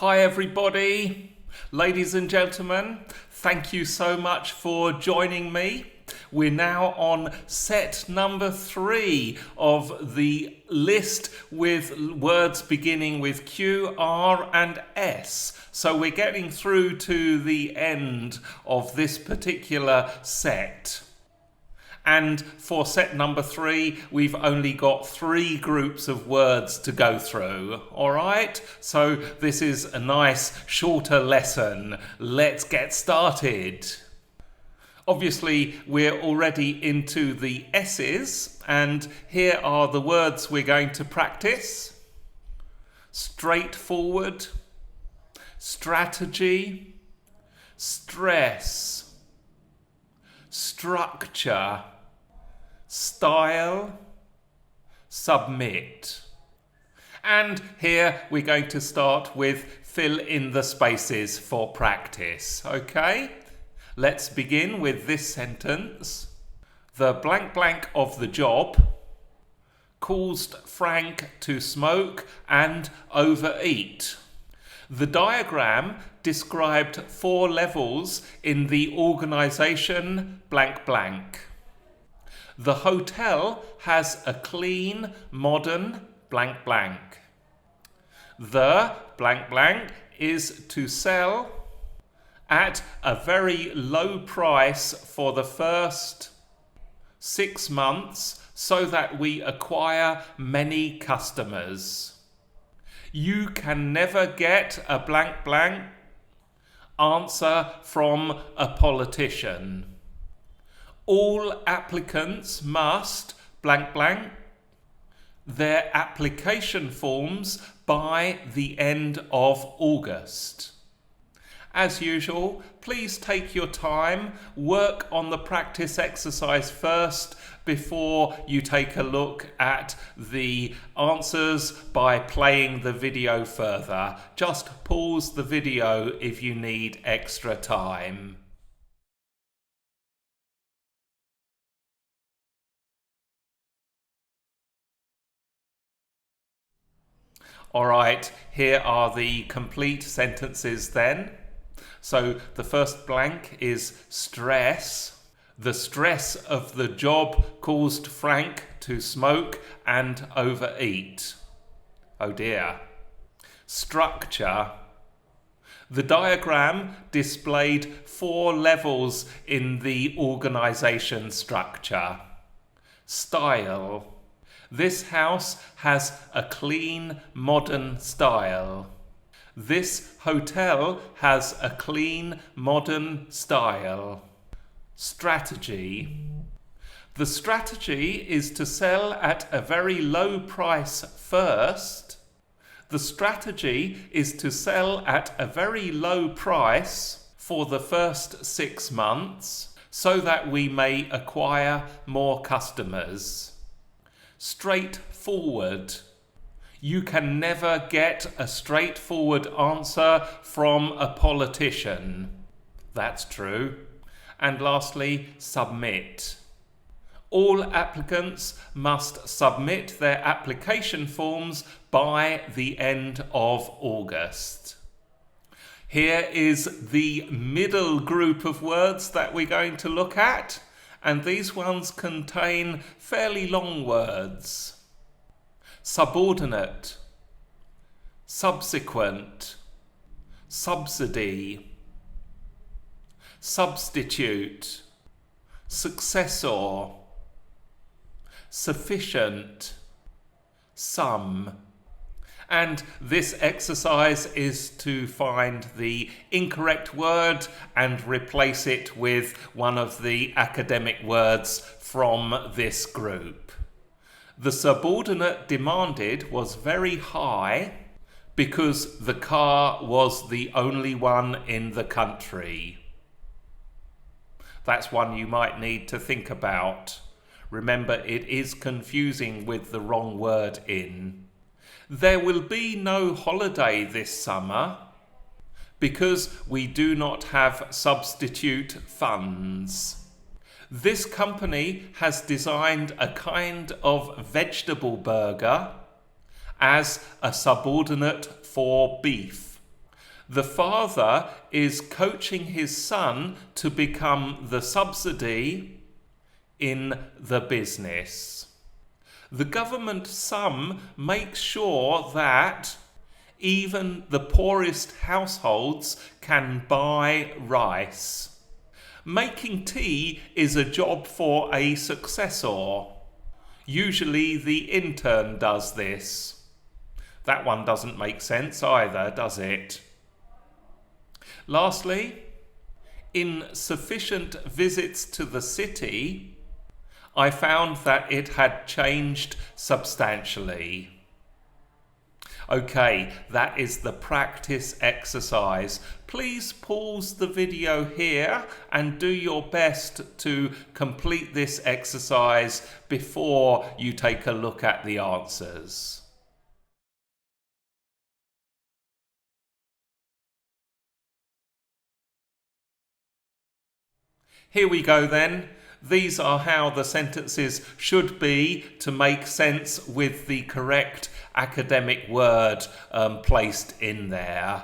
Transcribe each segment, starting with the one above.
Hi everybody, ladies and gentlemen, thank you so much for joining me. We're now on set number 3 of the list with words beginning with Q, R and S. So we're getting through to the end of this particular set. And for set number 3, we've only got 3 groups of words to go through. All right? So this is a nice shorter lesson. Let's get started. Obviously, we're already into the S's, and here are the words we're going to practice. Straightforward, strategy, stress, structure, style, submit. And here we're going to start with fill in the spaces for practice, okay? Let's begin with this sentence. The blank blank of the job caused Frank to smoke and overeat. The diagram described 4 levels in the organisation blank blank. The hotel has a clean, modern blank blank. The blank blank is to sell at a very low price for the first 6 months so that we acquire many customers. You can never get a blank blank answer from a politician. All applicants must blank blank their application forms by the end of August. As usual, please take your time, work on the practice exercise first before you take a look at the answers by playing the video further. Just pause the video if you need extra time. All right, here are the complete sentences then. So the first blank is stress. The stress of the job caused Frank to smoke and overeat. Oh dear. Structure. The diagram displayed 4 levels in the organisation structure. Style. This house has a clean, modern style. This hotel has a clean, modern style. Strategy. The strategy is to sell at a very low price first. The strategy is to sell at a very low price for the first 6 months so that we may acquire more customers. Straightforward. You can never get a straightforward answer from a politician. That's true. And lastly, submit. All applicants must submit their application forms by the end of August. Here is the middle group of words that we're going to look at, and these ones contain fairly long words. Subordinate, subsequent, subsidy, substitute, successor, sufficient, sum. And this exercise is to find the incorrect word and replace it with one of the academic words from this group. The subordinate demanded was very high because the car was the only one in the country. That's one you might need to think about. Remember, it is confusing with the wrong word in. There will be no holiday this summer because we do not have substitute funds. This company has designed a kind of vegetable burger as a subordinate for beef. The father is coaching his son to become the subsidy in the business. The government sum makes sure that even the poorest households can buy rice. Making tea is a job for a successor. Usually the intern does this. That one doesn't make sense either, does it? Lastly, in sufficient visits to the city, I found that it had changed substantially. Okay, that is the practice exercise. Please pause the video here and do your best to complete this exercise before you take a look at the answers. Here we go then. These are how the sentences should be to make sense with the correct academic word placed in there.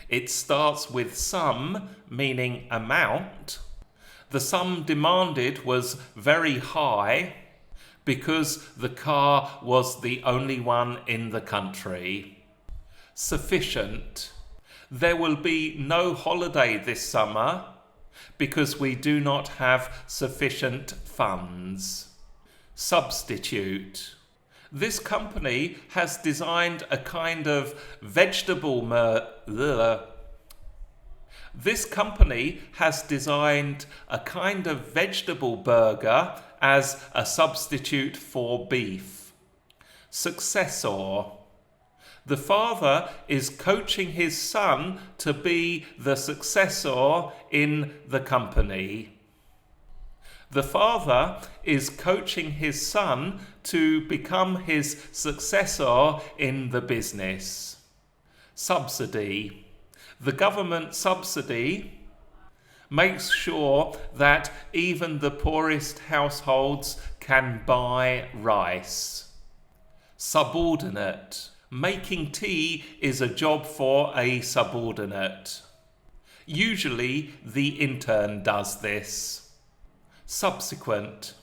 It starts with sum, meaning amount. The sum demanded was very high because the car was the only one in the country. Sufficient. There will be no holiday this summer because we do not have sufficient funds. Substitute. This company has designed a kind of vegetable burger as a substitute for beef. Successor. The father is coaching his son to be the successor in the company. The father is coaching his son to become his successor in the business. Subsidy. The government subsidy makes sure that even the poorest households can buy rice. Subordinate. Making tea is a job for a subordinate. Usually the intern does this. Subsequent.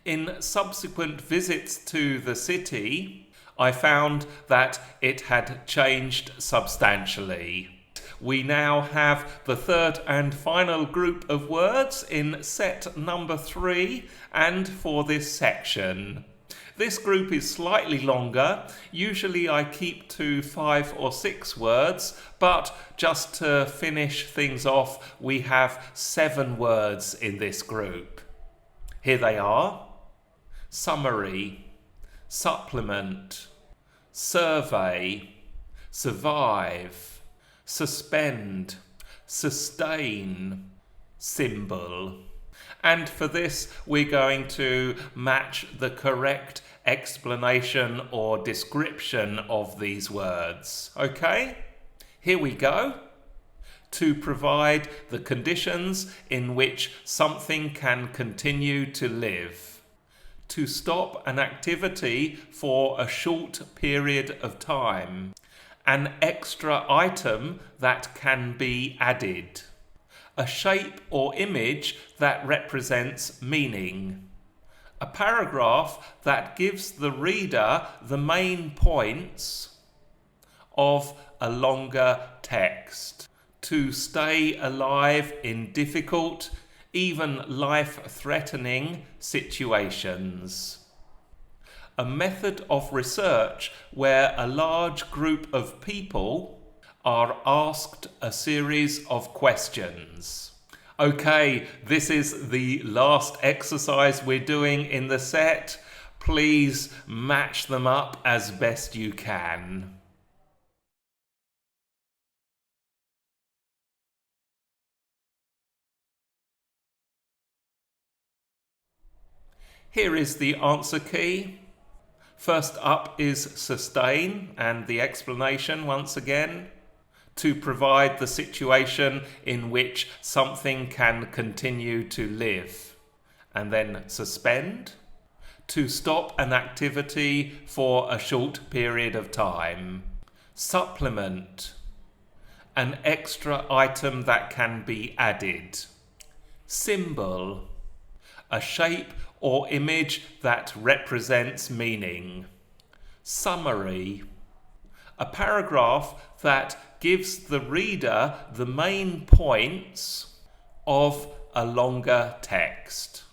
In subsequent visits to the city, I found that it had changed substantially. We now have the third and final group of words in set number 3 and for this section. This group is slightly longer. Usually I keep to 5 or 6 words, but just to finish things off, we have 7 words in this group. Here they are: summary, supplement, survey, survive, suspend, sustain, symbol. And for this, we're going to match the correct explanation or description of these words. Okay? Here we go. To provide the conditions in which something can continue to live. To stop an activity for a short period of time. An extra item that can be added. A shape or image that represents meaning. A paragraph that gives the reader the main points of a longer text. To stay alive in difficult, even life-threatening situations. A method of research where a large group of people are asked a series of questions. Okay, this is the last exercise we're doing in the set. Please match them up as best you can. Here is the answer key. First up is sustain, and the explanation once again. To provide the situation in which something can continue to live. And then suspend. To stop an activity for a short period of time. Supplement. an extra item that can be added. Symbol, a shape or image that represents meaning. Summary, a paragraph that gives the reader the main points of a longer text.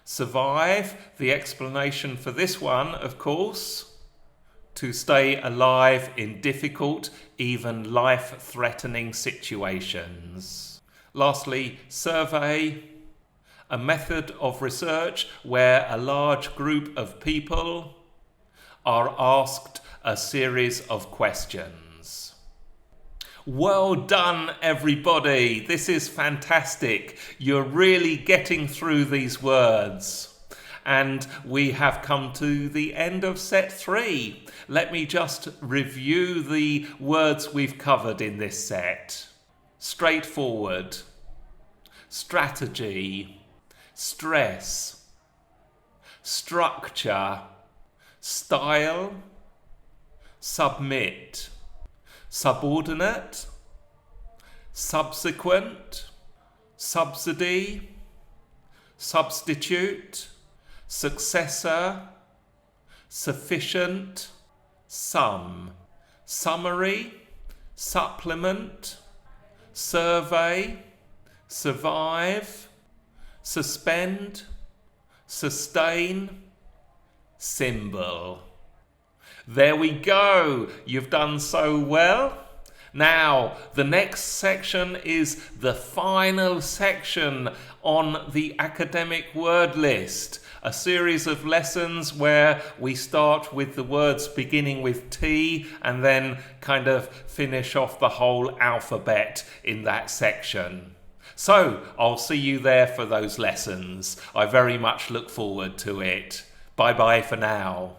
Survive, the explanation for this one, of course, to stay alive in difficult, even life-threatening situations. Lastly, survey, a method of research where a large group of people are asked a series of questions. Well done, everybody. This is fantastic. You're really getting through these words. And we have come to the end of set 3. Let me just review the words we've covered in this set. Straightforward, strategy, stress, structure, style, submit, subordinate, subsequent, subsidy, substitute, successor, sufficient, sum, summary, supplement, survey, survive, suspend, sustain, symbol. There we go. You've done so well. Now, the next section is the final section on the academic word list. A series of lessons where we start with the words beginning with T and then kind of finish off the whole alphabet in that section. So, I'll see you there for those lessons. I very much look forward to it. Bye-bye for now.